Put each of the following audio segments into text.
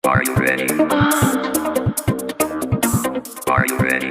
Are you ready? Are you ready?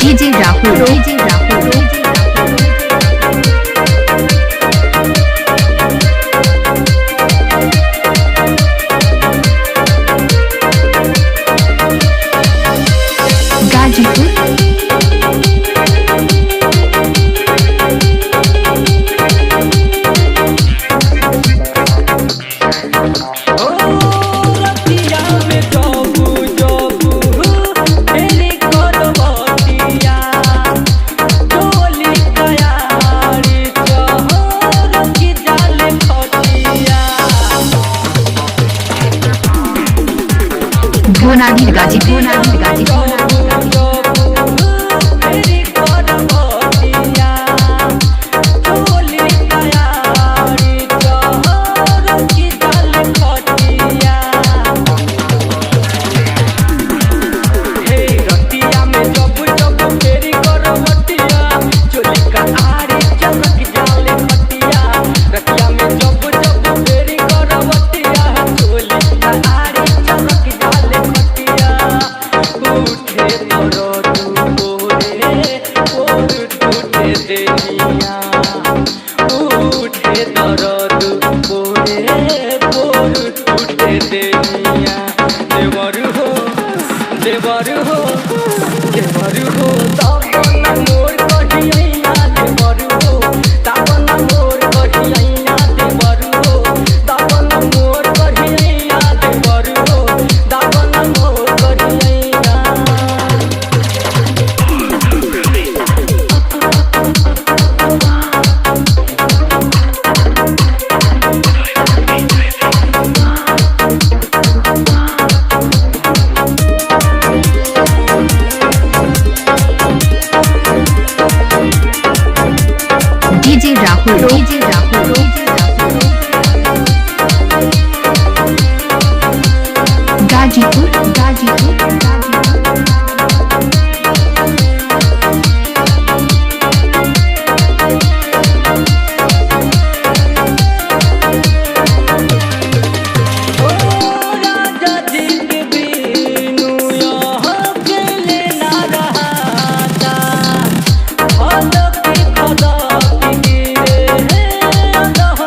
DJ Rahul, DJ Rahul, DJ Rahul. Gajipur. Gonadi Gajipur, Gonadi Gajipur. DJ Rahul, DJ Rahul, DJ Rahul. Gajipur, Gajipur, Gajipur. Oh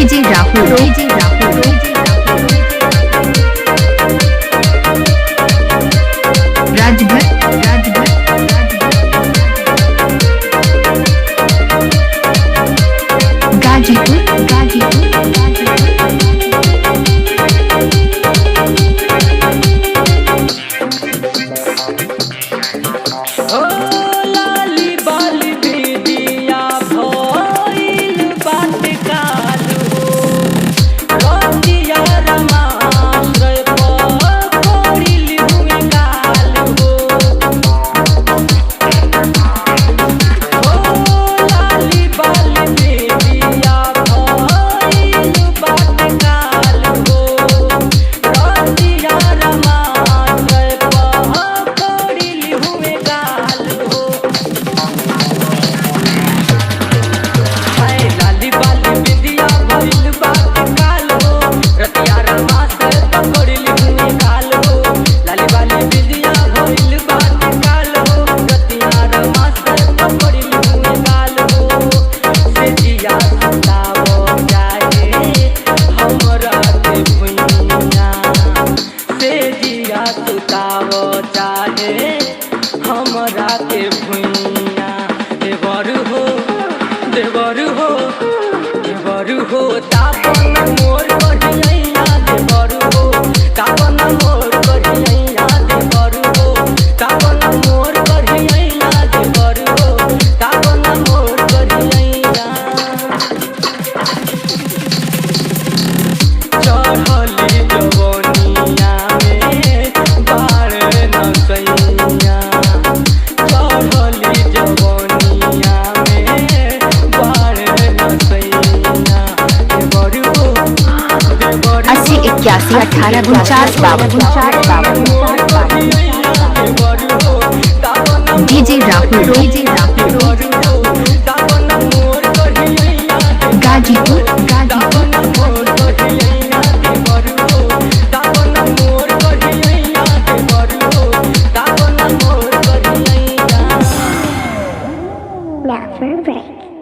DJ Rahul DJ Rahul Rajbhar Rajbhar Ghazipur Ghazipur ओ लाली बाली बेदिया भइल बात कालू रतिया रमाश्रय पकड़िल हुए कालू ओ लाली बाली बेदिया भइल बात कालू रतिया रमाश्रय पकड़िल हुए कालू हाय लाली बाली बिंदिया भइल बात कालो रतिया रमाश्रय पकड़िल हुए कालो लाली बाली बिंदिया भइल बात कालो रतिया रमाश्रय पकड़िल हुए कालो से जिया सुतावो जाए हमरा के भुइया से जिया सुतावो जाए हमरा के भुइया देवर हो तापन मोर बढ़िया देवर हो तापन मोर बढ़िया देवर हो तापन मोर बढ़िया देवर हो तापन मोर बढ़िया चढ़ली जवनिया में बार न सैया चढ़ली जवनिया में बार न सैया देवर हो 80 81 52 DJ Rahul DJ Rahul Ghazipur Ghazipur Now for a break.